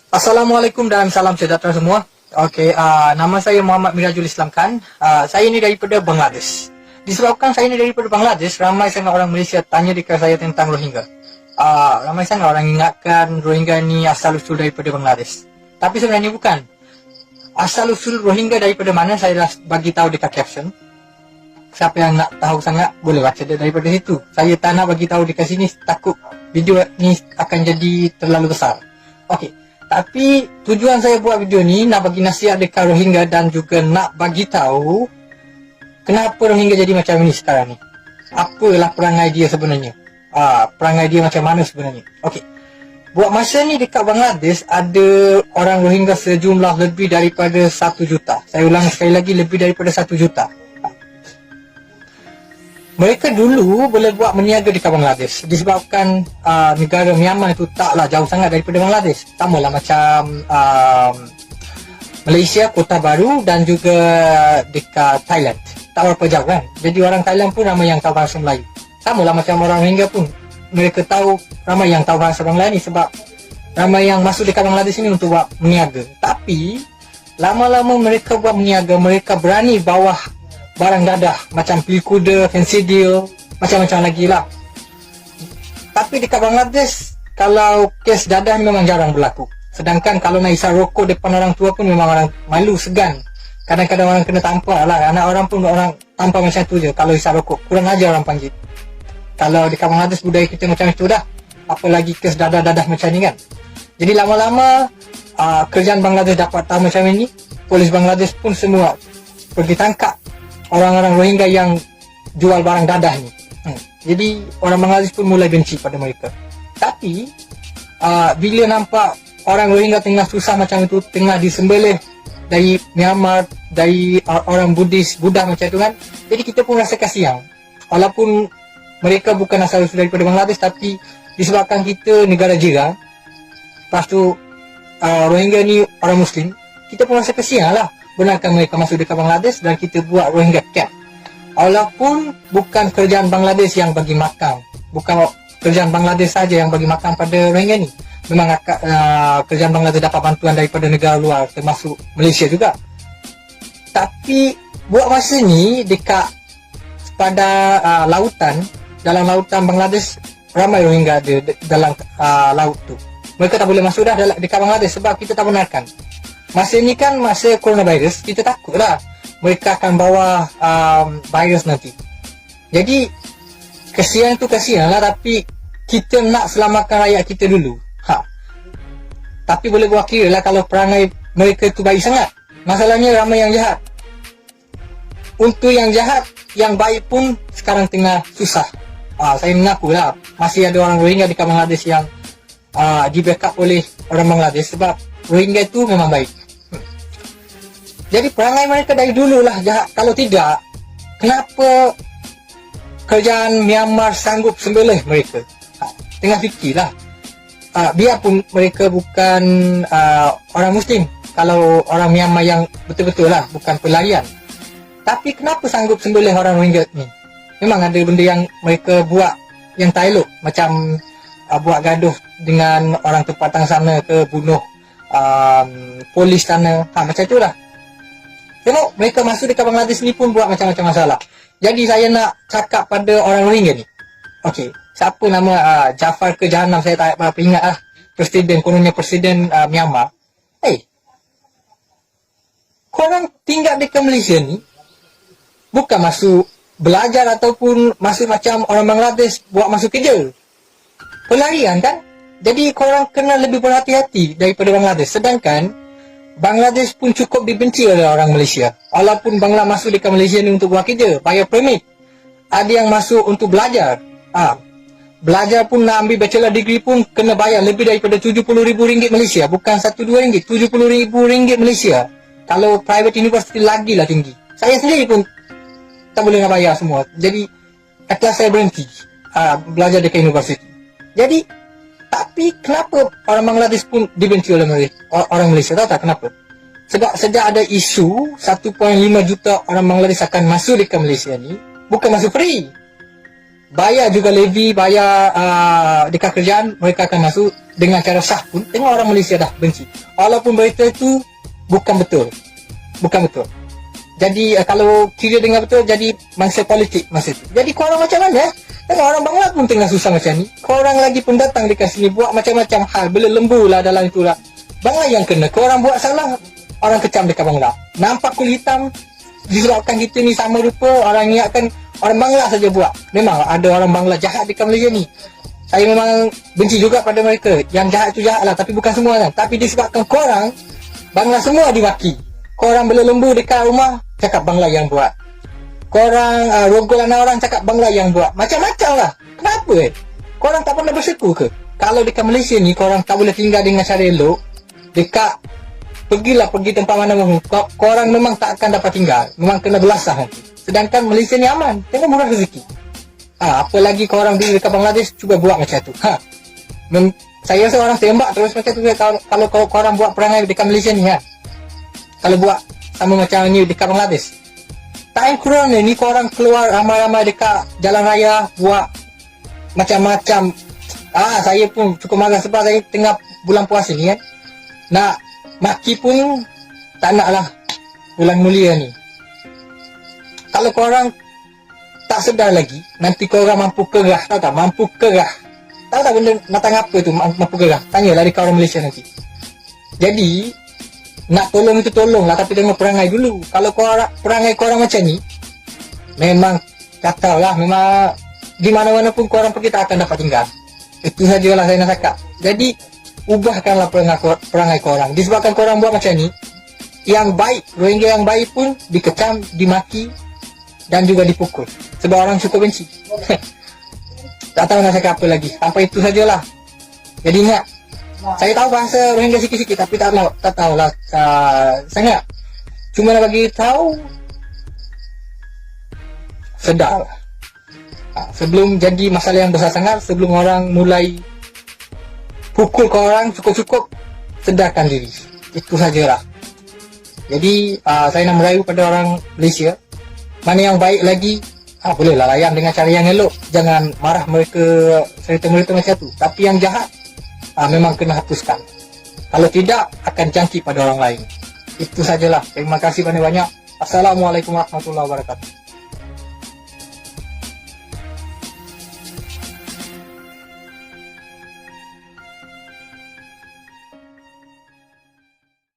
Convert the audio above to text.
Assalamualaikum dan salam sejahtera semua. Okey, nama saya Muhammad Mirajul Islam Khan. Saya ni daripada Bangladesh. Disebabkan saya ni daripada Bangladesh, ramai sangat orang Malaysia tanya dekat saya tentang Rohingya. Ramai sangat orang ingatkan Rohingya ni asal-usul daripada Bangladesh. Tapi sebenarnya bukan. Asal-usul Rohingya daripada mana saya dah bagi tahu dekat caption. Siapa yang nak tahu sangat boleh baca daripada situ. Saya tak nak bagi tahu dekat sini, takut video ni akan jadi terlalu besar. Okey. Tapi tujuan saya buat video ni nak bagi nasihat dekat Rohingya dan juga nak bagi tahu kenapa Rohingya jadi macam ini sekarang ni. Apalah perangai dia sebenarnya. Perangai dia macam mana sebenarnya. Okey. Buat masa ni dekat Bangladesh ada orang Rohingya sejumlah lebih daripada 1 juta. Saya ulang sekali lagi, lebih daripada 1 juta. Mereka dulu boleh buat meniaga dekat Bangladesh disebabkan negara Myanmar itu taklah jauh sangat daripada Bangladesh. Sama lah macam Malaysia, Kota Baru dan juga dekat Thailand. Tak berapa jauh kan. Jadi orang Thailand pun ramai yang tahu bahasa Melayu. Sama lah macam orang Rohingya pun. Mereka tahu, ramai yang tahu bahasa Melayu ni sebab ramai yang masuk dekat Bangladesh ini untuk buat meniaga. Tapi lama-lama mereka buat meniaga, mereka berani bawah barang dadah macam pil kuda, fancy deal, macam-macam lagi lah. Tapi dekat Bangladesh, kalau kes dadah memang jarang berlaku. Sedangkan kalau nak isap rokok depan orang tua pun memang orang malu, segan. Kadang-kadang orang kena tampar lah. Anak orang pun orang tampar macam tu je kalau isap rokok. Kurang ajar orang panggil. Kalau dekat Bangladesh budaya kita macam itu dah. Apalagi kes dadah-dadah macam ni kan. Jadi lama-lama kerajaan Bangladesh dapat tahu macam ini. Polis Bangladesh pun semua pergi tangkap orang-orang Rohingya yang jual barang dadah ni. Jadi orang Bangladesh pun mulai benci pada mereka. Tapi bila nampak orang Rohingya tengah susah macam itu, tengah disembelih dari Myanmar, dari orang Buddha macam itu kan, jadi kita pun rasa kasihan. Walaupun mereka bukan asal-usul daripada Bangladesh, tapi disebabkan kita negara jiran, lepas tu Rohingya ni orang Muslim, kita pun rasa kasihan lah. Benarkan mereka masuk dekat Bangladesh dan kita buat Rohingya camp. Walaupun bukan kerajaan Bangladesh yang bagi makan, bukan kerajaan Bangladesh saja yang bagi makan pada Rohingya ni. Memang kerajaan Bangladesh dapat bantuan daripada negara luar, termasuk Malaysia juga. Tapi buat masa ni dekat pada lautan, dalam lautan Bangladesh ramai Rohingya ada dalam laut tu. Mereka tak boleh masuk dah dekat Bangladesh sebab kita tak benarkan. Masa ni kan masa coronavirus, kita takutlah mereka akan bawa virus nanti. Jadi kesian tu kesian lah, tapi kita nak selamatkan rakyat kita dulu. Tapi boleh buat kira lah kalau perangai mereka tu baik sangat. Masalahnya ramai yang jahat. Untuk yang jahat, yang baik pun sekarang tengah susah. Saya mengaku lah, masih ada orang Rohingya dekat Bangladesh yang di backup oleh orang Bangladesh sebab Rohingya itu memang baik. Jadi perangai mereka dari dululah jahat. Kalau tidak, kenapa kerajaan Myanmar sanggup sembelih mereka? Tengah fikirlah. Biarpun mereka bukan orang Muslim, kalau orang Myanmar yang betul-betul lah, bukan pelarian. Tapi kenapa sanggup sembelih orang Rohingya ni? Memang ada benda yang mereka buat yang tak elok. Macam buat gaduh dengan orang tempatan sana ke, bunuh polis sana. Macam tu lah. Tengok, mereka masuk dekat Bangladesh ni pun buat macam-macam masalah. Jadi saya nak cakap pada orang Rohingya ni. Okey, siapa nama Jafar ke Jahanam, saya tak berapa ingat lah. Presiden, kononnya Presiden Myanmar. Korang tinggal dekat Malaysia ni, bukan masuk belajar ataupun masuk macam orang Bangladesh buat masuk kerja. Pelarian kan? Jadi korang kena lebih berhati-hati daripada Bangladesh. Sedangkan Bangladesh pun cukup dibenci oleh orang Malaysia. Walaupun Bangla masuk dekat Malaysia ni untuk buat kerja, bayar permit. Ada yang masuk untuk belajar. Belajar pun nak ambil bachelor degree pun kena bayar lebih daripada RM70,000 Malaysia. Bukan RM1-2, RM70,000 Malaysia. Kalau private university lagi lah tinggi. Saya sendiri pun tak boleh nak bayar semua. Jadi akhirnya saya berhenti belajar dekat universiti. Jadi tapi kenapa orang Bangladesh pun dibenci oleh orang Malaysia? Tahu tak kenapa? Sejak ada isu 1.5 juta orang Bangladesh akan masuk dekat Malaysia ni, bukan masuk free. Bayar juga levy, bayar dekat kerajaan, mereka akan masuk. dengan cara sah pun tengok orang Malaysia dah benci. Walaupun berita itu bukan betul. Jadi kalau kira dengan betul, jadi mangsa politik masa itu. Jadi korang macam mana? Tengok orang Bangla pun tengah susah macam ni. Korang lagi pun datang dekat sini buat macam-macam hal, berlembu lah dalam itulah. Bangla yang kena. Korang buat salah, orang kecam dekat Bangla. Nampak kulit hitam, disebabkan kita ni sama rupa, orang ingatkan orang Bangla saja buat. Memang ada orang Bangla jahat dekat Malaysia ni. Saya memang benci juga pada mereka. Yang jahat tu jahat lah, tapi bukan semua kan. Tapi disebabkan korang, Bangla semua dimaki. Korang berlembu dekat rumah, cakap Bangla yang buat. Korang rogol anak orang, cakap Bangla yang buat. Macam-macam lah. Kenapa korang tak pernah bersyukur ke? Kalau dekat Malaysia ni, korang tak boleh tinggal dengan cara elok. Pergi tempat mana pun. Korang memang tak akan dapat tinggal. Memang kena belasah nanti. Sedangkan Malaysia ni aman. Tengok murah rezeki. Apa lagi korang pergi dekat Bangladesh, cuba buat macam tu. Saya rasa orang tembak terus macam tu. Kalau korang buat perangai dekat Malaysia ni kalau buat sama macam ni dekat Bangladesh, tak kurang ni korang keluar ramai-ramai dekat jalan raya buat macam-macam. Saya pun cukup marah sebab saya tengah bulan puasa ni kan. Nak maki pun tak nak lah bulan mulia ni. Kalau korang tak sedar lagi, nanti korang mampu kerah. Tahu tak? Mampu kerah. Tahu tak benda datang apa tu mampu kerah? Tanyalah dekat orang Malaysia nanti. Jadi nak tolong itu tolonglah, tapi tengok perangai dulu. Kalau perangai korang macam ni, memang kata lah, memang di mana-mana pun korang pergi tak akan dapat tinggal. Itu sajalah saya nak cakap. Jadi ubahkanlah perangai korang. Disebabkan korang buat macam ni, yang baik, Rohingya yang baik pun dikecam, dimaki dan juga dipukul. Sebab orang suka benci. Tak tahu nak cakap apa lagi. Sampai itu sajalah. Jadi ingat, saya tahu bahasa Rohingya sikit-sikit, tapi tak tahu lah sangat. Cuma nak bagi tahu, sedar. Sebelum jadi masalah yang besar sangat, sebelum orang mulai pukul korang, cukup-cukup sedarkan diri. Itu sajalah. Jadi saya nak merayu pada orang Malaysia, mana yang baik lagi, bolehlah layan dengan cara yang elok. Jangan marah mereka serta-merta macam tu. Tapi yang jahat, memang kena hapuskan. Kalau tidak, akan jangkit pada orang lain. Itu sajalah. Terima kasih banyak-banyak. Assalamualaikum warahmatullahi wabarakatuh.